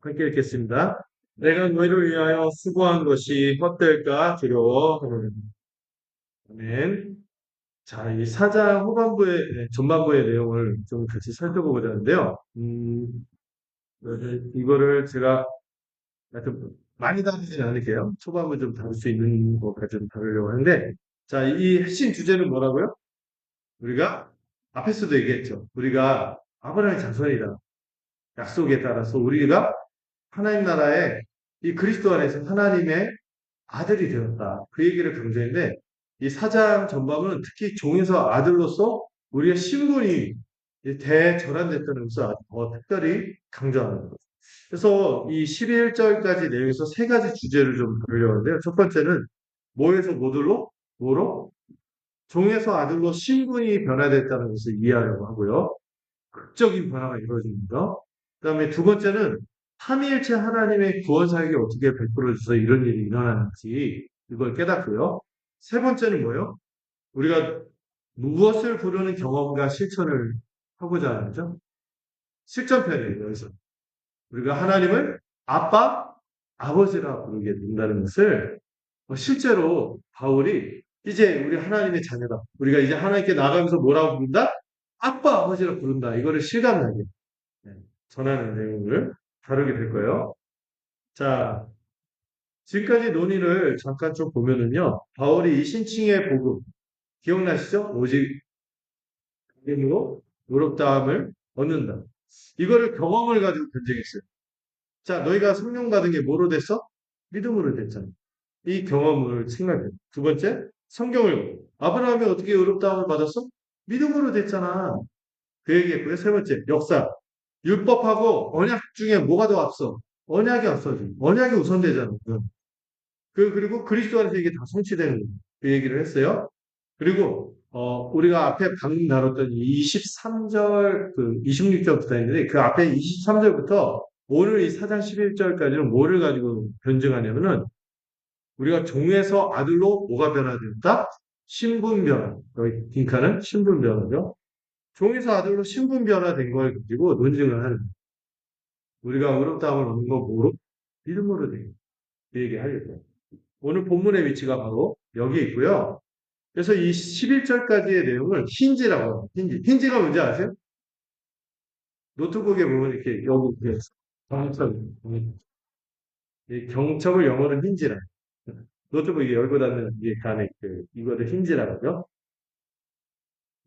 함께 읽겠습니다. 내가 너희를 위하여 수고한 것이 헛될까 두려워하노니. 아멘. 자, 이 사장 전반부의 내용을 좀 같이 살펴보고자 하는데요. 이거를 제가 하여튼 많이 다루지는 않을게요. 초반부 좀 다룰 수 있는 것까지 좀 다루려고 하는데, 자, 이 핵심 주제는 뭐라고요? 우리가 앞에서도 얘기했죠. 우리가 아브라함의 자손이다. 약속에 따라서 우리가 하나님 나라의 이 그리스도 안에서 하나님의 아들이 되었다. 그 얘기를 강조했는데 이 사장 전반부는 특히 종에서 아들로서 우리의 신분이 대전환됐다는 것을 더 특별히 강조하는 거죠. 그래서 이 11절까지 내용에서 세 가지 주제를 좀 다루려고 하는데요. 첫 번째는 뭐에서 뭐들로? 뭐로? 종에서 아들로 신분이 변화됐다는 것을 이해하려고 하고요. 극적인 변화가 이루어집니다. 그 다음에 두 번째는 삼위일체 하나님의 구원 사역이 어떻게 베풀어져서 이런 일이 일어나는지 이걸 깨닫고요. 세 번째는 뭐예요? 우리가 무엇을 부르는 경험과 실천을 하고자 하죠? 실전편이에요, 여기서. 우리가 하나님을 아빠, 아버지라 부르게 된다는 것을 실제로 바울이 이제 우리 하나님의 자녀다. 우리가 이제 하나님께 나가면서 뭐라고 부른다? 아빠, 아버지라 부른다. 이거를 실감나게 전하는 내용을 다루게 될 거예요. 자, 지금까지 논의를 잠깐 좀 보면은요, 바울이 이 신칭의 복음, 기억나시죠? 오직 믿음으로 의롭다함을 얻는다. 이거를 경험을 가지고 변증했어요. 자, 너희가 성령 받은 게 뭐로 됐어? 믿음으로 됐잖아. 이 경험을 생각해. 두 번째, 성경을 아브라함이 어떻게 의롭다함을 받았어? 믿음으로 됐잖아. 그 얘기했고요. 세 번째, 역사. 율법하고 언약 중에 뭐가 더 앞서? 언약이 앞서지. 언약이 우선되잖아. 그리고 그리스도 안에서 이게 다 성취되는 그 얘기를 했어요. 그리고 우리가 앞에 방금 나눴던 23절, 26절부터 했는데 그 앞에 23절부터 오늘 이 4장 11절까지는 뭐를 가지고 변증하냐면은 우리가 종에서 아들로 뭐가 변화되었다? 신분 변화. 여기 빈칸은 신분 변화죠. 종에서 아들로 신분 변화된 걸 가지고 논증을 하는 우리가 의롭다함을 얻는 거 뭐로? 믿음으로 돼요. 그 얘기 하려고요. 오늘 본문의 위치가 바로 여기에 있고요. 그래서 이 11절까지의 내용을 힌지라고 합니다. 힌지가 뭔지 아세요? 노트북에 보면 이렇게 여기 이렇게 경첩, 이 경첩을 영어로 힌지라. 노트북 이게 열고 닫는 이게 간에 이거를 힌지라고 하죠.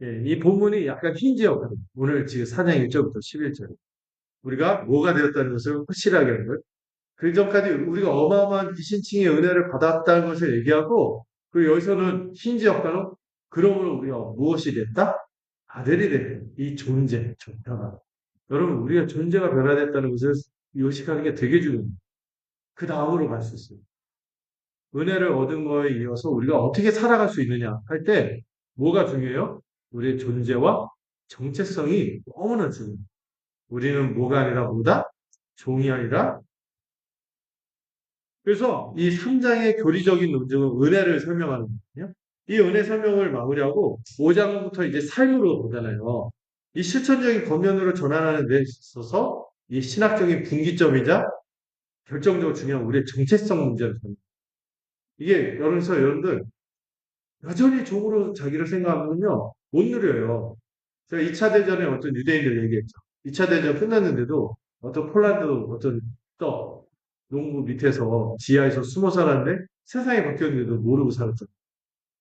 예, 이 본문이 약간 힌지였거든요. 오늘 지금 4장 1절부터 11절. 우리가 뭐가 되었다는 것을 확실하게 하는 거예요. 그 전까지 우리가 어마어마한 비신칭의 은혜를 받았다는 것을 얘기하고, 그리고 여기서는 힌지 역사는 그러므로 우리가 무엇이 됐다? 아들이 됐다. 이 존재, 변화. 여러분, 우리가 존재가 변화됐다는 것을 요식하는 게 되게 중요해요. 그 다음으로 갈 수 있어요. 은혜를 얻은 거에 이어서 우리가 어떻게 살아갈 수 있느냐 할 때 뭐가 중요해요? 우리의 존재와 정체성이 너무나 중요해요. 우리는 뭐가 아니라 뭐다? 종이 아니라. 그래서 이 3장의 교리적인 논증은 은혜를 설명하는 거거든요. 이 은혜 설명을 마무리하고 5장부터 이제 삶으로 보잖아요. 이 실천적인 겉면으로 전환하는 데 있어서 이 신학적인 분기점이자 결정적으로 중요한 우리의 정체성 문제를 니다 이게 여러분들 여전히 종으로 자기를 생각하면요 못 누려요. 제가 2차 대전에 어떤 유대인들 얘기했죠. 2차 대전 끝났는데도 어떤 폴란드 어떤 떡 농부 밑에서 지하에서 숨어 살았는데 세상이 바뀌었는데도 모르고 살았죠.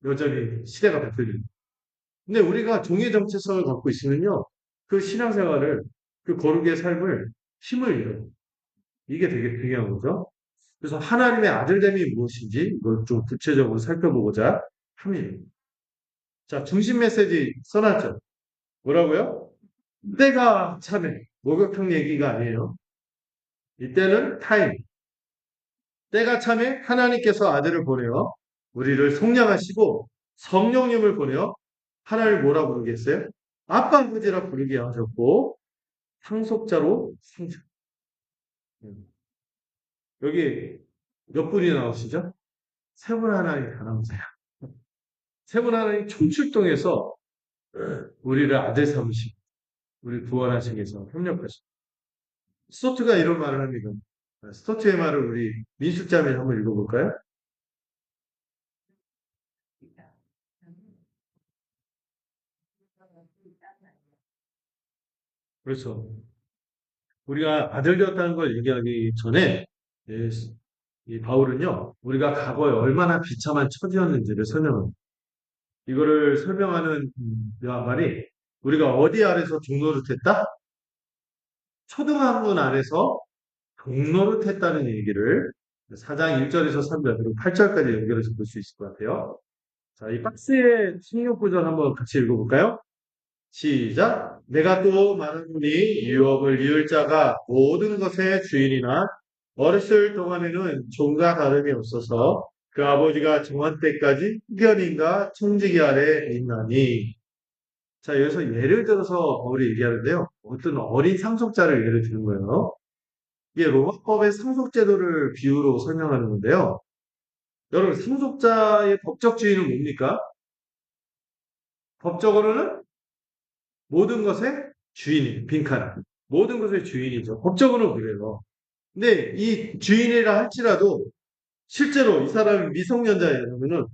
여전히 시대가 바뀌었는데. 근데 우리가 종의 정체성을 갖고 있으면요. 그 신앙생활을 그 거룩의 삶을 힘을 잃어요. 이게 되게 중요한 거죠. 그래서 하나님의 아들됨이 무엇인지 이걸 좀 구체적으로 살펴보고자 합니다. 자, 중심 메시지 써놨죠. 뭐라고요? 때가 참에 목욕탕 얘기가 아니에요. 이때는 타임. 때가 참에 하나님께서 아들을 보내어 우리를 속량하시고 성령님을 보내어 하나님을 뭐라 부르겠어요? 아빠 아버지라 부르게 하셨고 상속자로 상속. 여기 몇 분이 나오시죠? 세 분 하나님 다 나오세요. 세 분 하나님 총출동해서 우리를 아들 삼으시고 우리 구원하시기 위해서 협력하시고 스토트가 이런 말을 합니다. 스토트의 말을 우리 민숙자매 한번 읽어볼까요? 그렇죠. 우리가 아들 되었다는 걸 얘기하기 전에 예, 이 바울은요, 우리가 과거에 얼마나 비참한 처지였는지를 설명합니다. 이거를 설명하는 말이 우리가 어디 아래서 종노릇했다? 초등학문 아래서 종노릇했다는 얘기를 4장 1절에서 3절 그리고 8절까지 연결해서 볼 수 있을 것 같아요. 자, 이 박스의 16구절 한번 같이 읽어볼까요? 시작. 내가 또 말하노니 유업을 이을 자가 모든 것의 주인이나 어렸을 동안에는 종과 다름이 없어서 그 아버지가 정한 때까지 후견인과 청지기 아래 있나니. 자, 여기서 예를 들어서 우리 얘기하는데요. 어떤 어린 상속자를 예를 드는 거예요. 이게 로마법의 상속제도를 비유로 설명하는 건데요. 여러분, 상속자의 법적 주인은 뭡니까? 법적으로는 모든 것의 주인이 빈칸. 모든 것의 주인이죠. 법적으로 그래요. 근데 이 주인이라 할지라도 실제로 이 사람이 미성년자라면은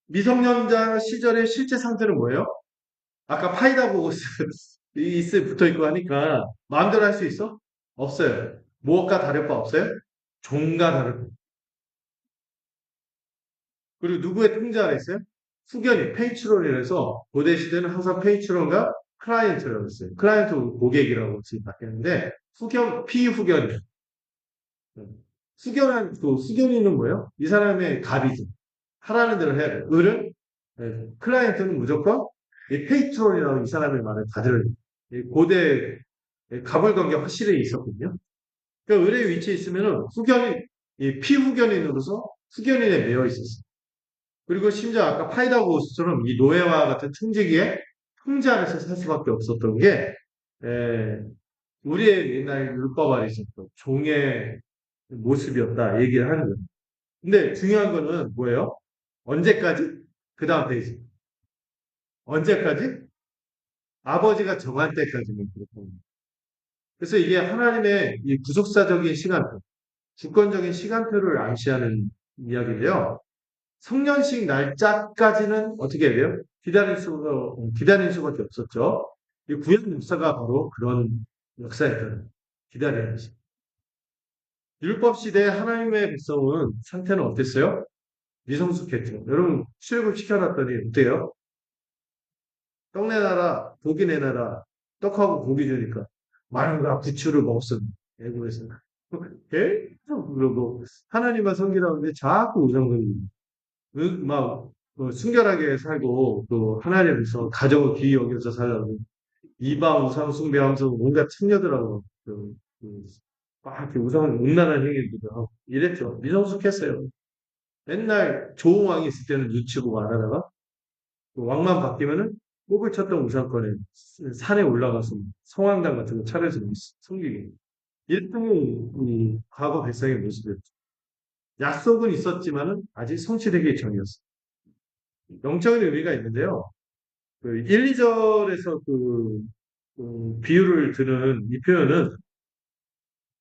미성년자 시절의 실제 상태는 뭐예요? 아까 파이다고 있을 붙어 있고 하니까 마음대로 할 수 있어? 없어요. 무엇과 다를 바 없어요? 종과 다를 바. 그리고 누구의 통제 아래 있어요? 후견이 페이트론이라서 고대 시대는 항상 페이트론과 클라이언트라고 했어요. 클라이언트 고객이라고 지금 바뀌었는데 후견 피후견이에요. 후견한 그 후견인은 뭐예요? 이 사람의 갑이죠. 하라는 대로 해야 돼요. 을은 클라이언트는 무조건 이 페이트론이라고 이 사람의 말을 받들어요. 고대 가불관계 확실히 있었거든요. 그러니까 을의 위치에 있으면은 후견인, 이 피후견인으로서 후견인에 매여 있었어요. 그리고 심지어 아까 파이다고스처럼 이 노예와 같은 청지기에 통제 안에서 살 수밖에 없었던 게 우리의 옛날 율법 아래 있었던 종의 모습이었다 얘기를 하는 거예요. 근데 중요한 거는 뭐예요? 언제까지? 그 다음 페이지. 언제까지? 아버지가 정할 때까지는 그렇고. 그래서 이게 하나님의 이 구속사적인 시간표, 주권적인 시간표를 암시하는 이야기인데요. 성년식 날짜까지는 어떻게 해야 돼요? 기다릴 수밖에 없었죠. 이 구약 역사가 바로 그런 역사였던 기다리는 시. 율법 시대 하나님의 백성은 상태는 어땠어요? 미성숙했죠. 여러분 출애굽 시켜놨더니 어때요? 떡 내놔라, 고기 내놔라, 떡하고 고기 주니까 마늘과 부추를 먹었습니다. 애국에서 계속 그러고 하나님만 섬기라고 하는데 자꾸 우상숭배. 막 순결하게 살고 또 하나님의 백성 가정을 귀히 여겨서 살라고 이방 우상 숭배하면서 온갖 청녀들하고 막 이렇게 우상을 음란한 행위들을 하고 이랬죠. 미성숙했어요. 맨날 좋은 왕이 있을 때는 눈치고 안 하다가 왕만 바뀌면은 뽑을 쳤던 우상권에 산에 올라가서 성황당 같은 거 차려서 섬기기. 이랬던 이 과거 백성의 모습이었죠. 약속은 있었지만은 아직 성취되기 전이었어요. 영적인 의미가 있는데요. 그 1, 2절에서 비유를 드는 이 표현은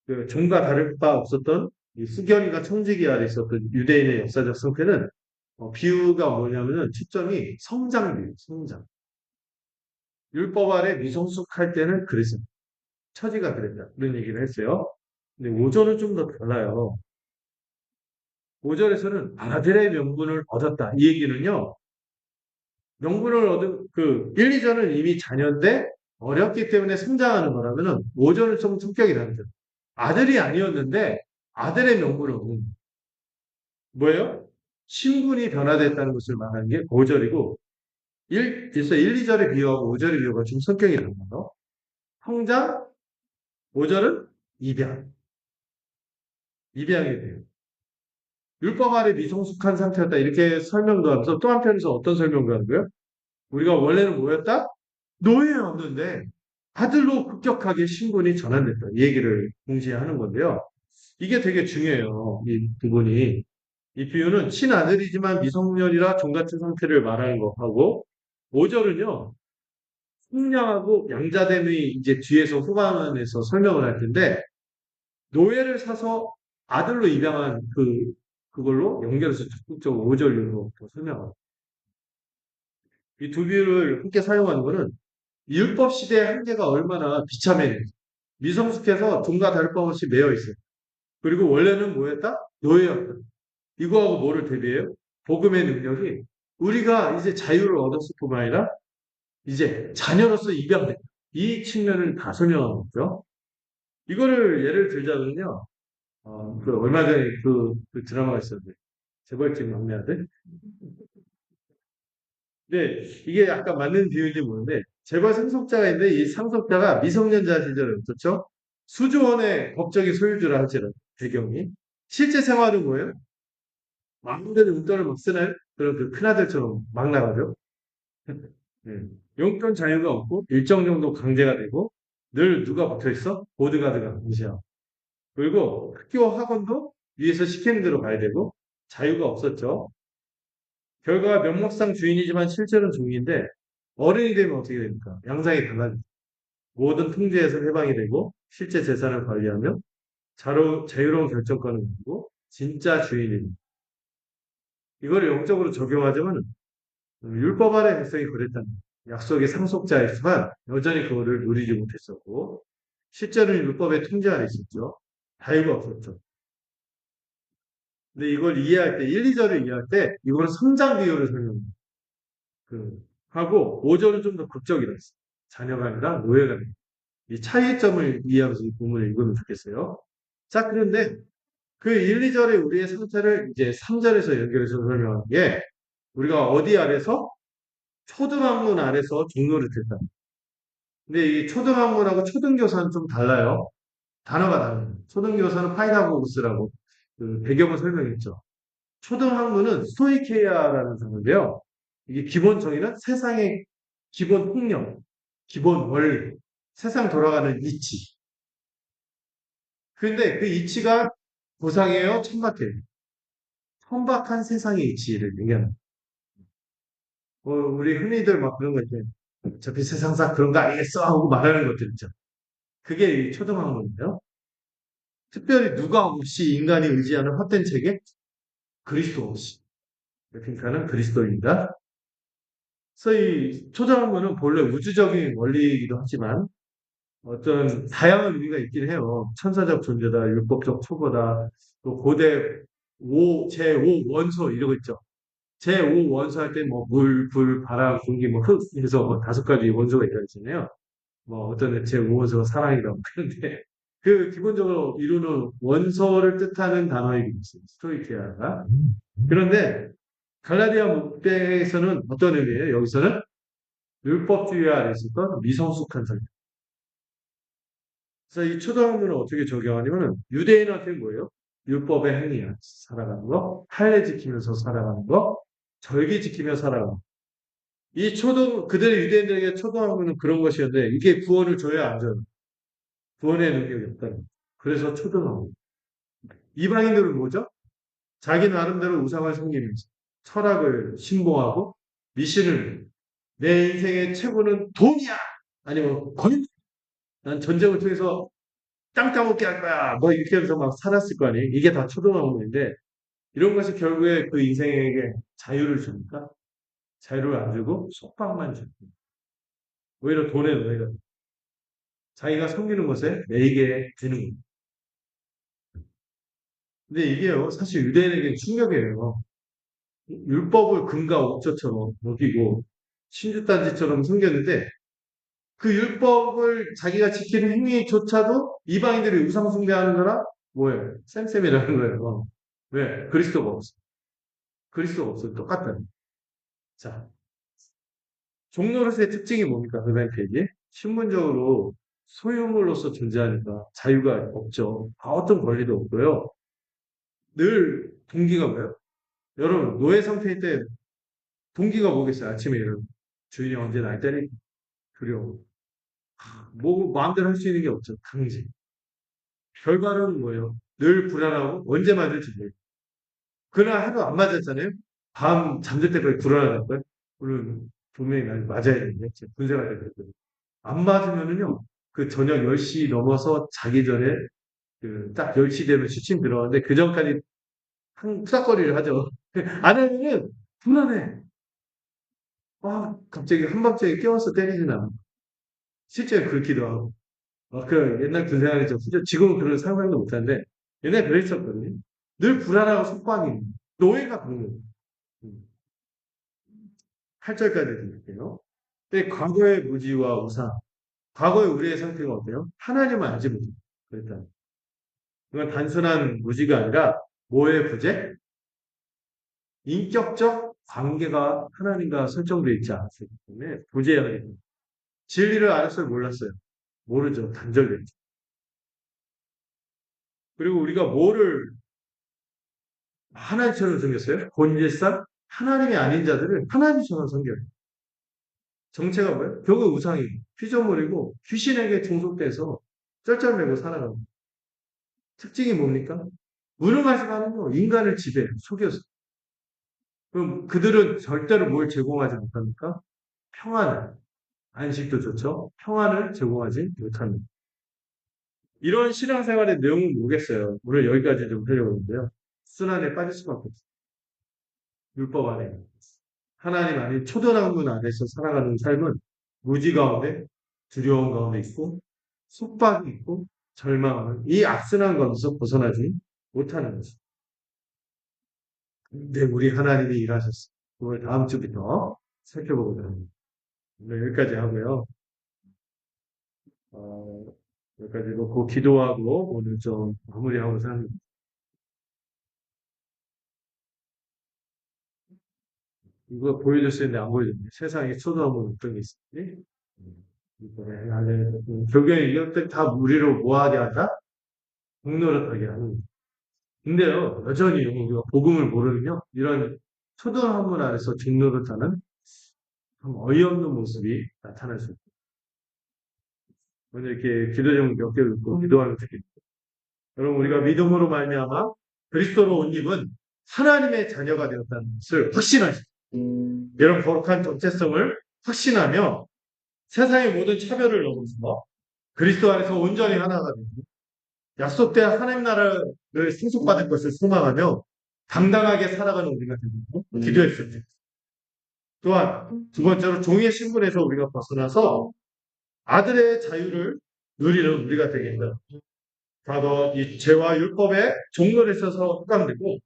그 종과 다를 바 없었던 이 수견과 청지기 아래 있었던 유대인의 역사적 성패는 비유가 뭐냐면은 초점이 성장 비유, 성장. 율법 아래 미성숙할 때는 그랬습니다. 처지가 그랬다. 그런 얘기를 했어요. 근데 5절은 좀 더 달라요. 5절에서는 아들의 명분을 얻었다. 이 얘기는요. 명분을 얻은 1, 2절은 이미 자녀인데 어렸기 때문에 성장하는 거라면은 5절은 좀 성격이 다르죠. 아들이 아니었는데 아들의 명분을 얻는 뭐예요? 신분이 변화됐다는 것을 말하는 게 5절이고 그래서 1, 2절의 비유하고 5절의 비유가 좀 성격이 다른 거예요. 성장, 5절은 입양. 입양이 돼요. 율법 아래 미성숙한 상태였다. 이렇게 설명도 하면서 또 한편에서 어떤 설명도 하는 거예요? 우리가 원래는 뭐였다? 노예였는데 아들로 급격하게 신분이 전환됐다. 이 얘기를 동시에 하는 건데요. 이게 되게 중요해요. 이 부분이. 이 비유는 친아들이지만 미성년이라 종같은 상태를 말하는 것하고 5절은요. 풍량하고 양자됨이 이제 뒤에서 후반에서 설명을 할 텐데 노예를 사서 아들로 입양한 그걸로 연결해서 적극적으로 5절로 설명합니다. 이 두 비유를 함께 사용하는 것은 율법 시대의 한계가 얼마나 비참해. 미성숙해서 종과 다를 바 없이 매여 있어요. 그리고 원래는 뭐였다? 노예였다. 이거하고 뭐를 대비해요? 복음의 능력이 우리가 이제 자유를 얻었을 뿐만 아니라 이제 자녀로서 입양된다. 이 측면을 다 설명하고 있죠. 이거를 예를 들자면요. 얼마 전에 그 드라마가 있었는데 재벌집 막내 아들. 근데 이게 약간 맞는 비유인지 모르는데 재벌 상속자가 있는데 이 상속자가 미성년자 시절에 없었죠. 수조 원의 법적인 소유주라 할지라도 배경이 실제 생활은 뭐예요? 마음대로 용돈을 막 쓰는 그런 그 큰아들처럼 막 나가죠. 네. 용돈 자유가 없고 일정 정도 강제가 되고 늘 누가 붙어 있어? 보드가드가 무시하고 그리고 학교 학원도 위에서 시키는 대로 가야 되고 자유가 없었죠. 결과가 명목상 주인이지만 실제로는 종인데 어른이 되면 어떻게 됩니까? 양상이 달라집니다. 모든 통제에서 해방이 되고 실제 재산을 관리하며 자유로운 결정권을 가지고 진짜 주인입니다. 이거를 영적으로 적용하자면 율법 아래 백성이 그랬다는 약속의 상속자였지만 여전히 그거를 누리지 못했었고 실제로는 율법의 통제 아래 있었죠. 자유가 없었죠. 근데 이걸 이해할 때 1, 2절을 이해할 때 이거는 성장 비율을 설명합니다. 하고 5절은 좀 더 극적이라 했어요. 자녀가 아니라 노예가 아니라. 이 차이점을 이해하면서 이 부분을 읽으면 좋겠어요. 자, 그런데 그 1, 2절의 우리의 상태를 이제 3절에서 연결해서 설명한 게 우리가 어디 아래서 초등학문 아래서 종로를 됐다. 근데 이 초등학문하고 초등교사는 좀 달라요. 단어가 달라요. 초등교사는 파이다고스라고 그 배경을 설명했죠. 초등학문은 스토이케이아라는 단어인데요. 이게 기본 정의는 세상의 기본 폭력, 기본 원리, 세상 돌아가는 이치. 근데 그 이치가 고상해요, 천박해요. 천박한 세상의 이치를 얘기하는. 우리 흔히들 막 그런 거 있죠. 어차피 세상사 그런 거 아니겠어 하고 말하는 것들 있죠. 그게 초등학문이에요. 특별히 누가 없이 인간이 의지하는 헛된 체계? 그리스도 없이. 그러니까는 그리스도입니다. 그래서 이 초등학문은 본래 우주적인 원리이기도 하지만 어떤 다양한 의미가 있긴 해요. 천사적 존재다, 율법적 초보다, 또 고대 제5 원소 이러고 있죠. 제5 원소 할 때 뭐 물, 불, 바람, 공기, 뭐 흙 해서 뭐 5가지 원소가 있다고 했잖아요. 뭐 어떤 제5 원소가 사랑이라고 그런데 그 기본적으로 이루는 원소를 뜻하는 단어이기도 있어요. 스토이케아가. 그런데 갈라디아 문맥에서는 어떤 의미예요? 여기서는 율법주의 아래 있었던 미성숙한 사람. 그래서 이 초등학문을 어떻게 적용하냐면 유대인한테 뭐예요? 율법의 행위야. 살아가는 거, 할례 지키면서 살아가는 거, 절기 지키며 살아가는 거. 그들 유대인들에게 초등학교는 그런 것이었는데, 이게 구원을 줘야 안 줘요. 구원의 능력이 없다는 거예요. 그래서 초등학교. 이방인들은 뭐죠? 자기 나름대로 우상을 섬기면서 철학을 신봉하고 미신을 내 인생의 최고는 돈이야! 아니면 난 전쟁을 통해서 땅 따먹게 할 거야! 뭐 이렇게 하면서 막 살았을 거 아니에요? 이게 다 초등학교인데 이런 것이 결국에 그 인생에게 자유를 줍니까? 자유를 안 주고 속박만 줍니다. 오히려 돈에 노예가 자기가 섬기는 것에 매이게 되는 겁니다. 근데 이게요, 사실 유대인에게 충격이에요. 율법을 금과 옥조처럼 먹이고 신주단지처럼 섬겼는데 그 율법을 자기가 지키는 행위조차도 이방인들이 우상 숭배하는 거랑 뭐예요? 쌤쌤이라는 거예요. 왜? 그리스도가 없어. 그리스도가 없어. 똑같다는. 자, 종노릇의 특징이 뭡니까? 그 다음 페이지. 신분적으로 소유물로서 존재하니까 자유가 없죠. 어떤 권리도 없고요. 늘 동기가 뭐예요? 여러분, 노예 상태일 때 동기가 뭐겠어요? 아침에 일어나. 주인이 언제 날 때릴까? 두려워. 뭐, 마음대로 할 수 있는 게 없죠. 강제. 결과는 뭐예요? 늘 불안하고 언제 맞을지 모르고. 그날 하루 안 맞았잖아요? 밤 잠들 때까지 불안하는 거예요? 물론 분명히 날 맞아야 되는데, 군생활 때거든요. 안 맞으면은요, 그 저녁 10시 넘어서 자기 전에 딱 10시 되면 취침 들어가는데 그 전까지 후닥거리를 하죠. 안 하면은 불안해. 갑자기 한밤중에 깨워서 때리진 않아. 실제로 그렇기도 하고. 그 옛날 군생활이 좀 후져. 지금은 그런 상상도 못하는데 옛날에 그랬었거든요. 늘 불안하고 속박이 노예가 그런 거예요. 8절까지 드릴게요. 근데 과거의 무지와 우상, 과거의 우리의 상태가 어때요? 하나님을 알지 못해요. 그랬다. 이건 단순한 무지가 아니라 뭐의 부재? 인격적 관계가 하나님과 설정되어 있지 않았기 때문에 부재해야 됩니다. 진리를 알았어요? 몰랐어요? 모르죠. 단절됐죠. 그리고 우리가 뭐를 하나님처럼 섬겼어요? 본질상 하나님이 아닌 자들을 하나님처럼 섬겨요. 정체가 뭐예요? 결국 우상이고 피조물이고 귀신에게 종속돼서 쩔쩔매고 살아가고 특징이 뭡니까? 무능하지만은요 인간을 지배해요. 속여서. 그럼 그들은 절대로 뭘 제공하지 못합니까? 평안을. 안식도 좋죠. 평안을 제공하지 못합니다. 이런 신앙생활의 내용은 뭐겠어요? 오늘 여기까지 좀 하려고 하는데요. 순환에 빠질 수밖에 없어요. 율법 안에. 하나님 아닌 초등학문 안에서 살아가는 삶은 무지 가운데, 두려움 가운데 있고, 속박이 있고, 절망하는 이 악순환 가운데서 벗어나지 못하는 거죠. 근데 우리 하나님이 일하셨어요. 그걸 다음 주부터 살펴보고자 합니다. 오늘 여기까지 하고요. 어, 여기까지 놓고 기도하고 오늘 좀 마무리하고 사는 이거 보여줬었는데 안 보여줬네. 세상에 초등학문 어떤 게 있었지? 이번에 안에 교경에 이것들 다 무리로 모아게 한다? 공노릇하게 하는. 근데요, 여전히 우리가 복음을 모르면요, 이런 초등학문 안에서 직노릇하는 참 어이없는 모습이 나타날 수 있어요. 오늘 이렇게 기도 제목 몇 개를 읽고 기도하는 특히 여러분 우리가 믿음으로 말미암아 그리스도로 온 님은 하나님의 자녀가 되었다는 것을 확신하시고 이런 거룩한 정체성을 확신하며 세상의 모든 차별을 넘어서 그리스도 안에서 온전히 하나가 되고 약속된 하나님 나라를 상속받을 것을 소망하며 당당하게 살아가는 우리가 되고 기도했습니다. 또한 두 번째로 종의 신분에서 우리가 벗어나서 아들의 자유를 누리는 우리가 되겠다. 바로 이 죄와 율법의 종로에 있어서 해당되고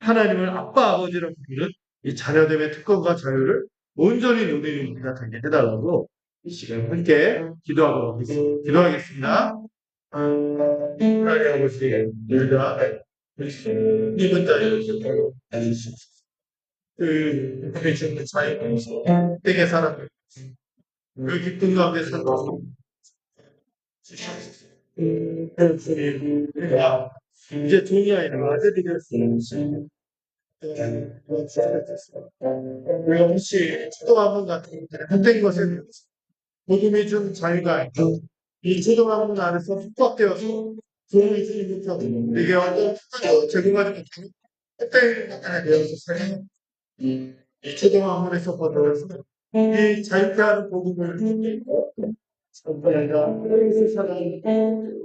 하나님을 아빠 아버지라고 부르는 이 자녀됨의 특권과 자유를 온전히 누리는 우리가 되게 해달라고 이 시간 함께 기도하고 기도하겠습니다. 하나님 아버지 우리가 님은 자유를 그 주는 자유를 되게 살아가고 그 기쁨 가운데 살고 이제 종이 아니라 아들이 될 수 있는 우리가 혹시 초등학문 같은 헛된 것에 대해서 복음이 준 자유가 있고 이 초등학문 안에서 숙박되어서 도움이 주지 못하고 이게 어떤 특별히 제공하지 못하는 헛된 것에 대해서 살아요. 이 초등학문에서 벗어나서 이 자유케 하는 복음을 듣고 전부가 하나님을 사랑하는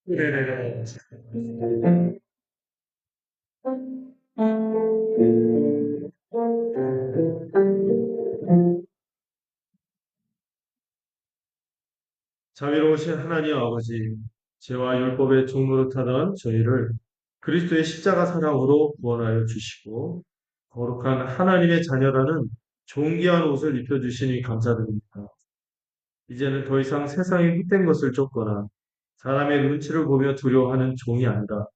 은혜를 자비로우신 하나님 아버지, 죄와 율법의 종노릇하던 저희를 그리스도의 십자가 사랑으로 구원하여 주시고 거룩한 하나님의 자녀라는 존귀한 옷을 입혀주시니 감사드립니다. 이제는 더 이상 세상의 헛된 것을 쫓거나 사람의 눈치를 보며 두려워하는 종이 아니라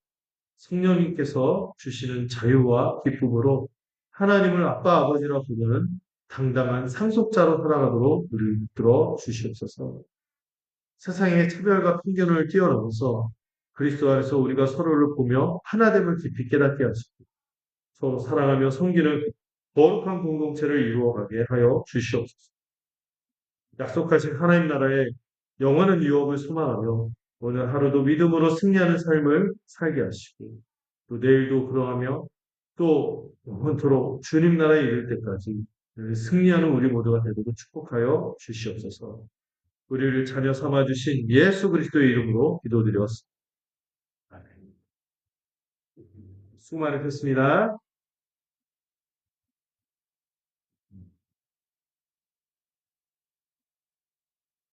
성령님께서 주시는 자유와 기쁨으로 하나님을 아빠 아버지라 부르는 당당한 상속자로 살아가도록 우리를 이끌어 주시옵소서. 세상의 차별과 편견을 뛰어넘어서 그리스도 안에서 우리가 서로를 보며 하나됨을 깊이 깨닫게 하시고 서로 사랑하며 섬기는 거룩한 공동체를 이루어가게 하여 주시옵소서. 약속하신 하나님 나라의 영원한 유업을 소망하며 오늘 하루도 믿음으로 승리하는 삶을 살게 하시고 또 내일도 그러하며 또 영원토록 주님 나라에 이를 때까지 승리하는 우리 모두가 되도록 축복하여 주시옵소서. 우리를 자녀 삼아 주신 예수 그리스도의 이름으로 기도드렸습니다. 수고 많으셨습니다.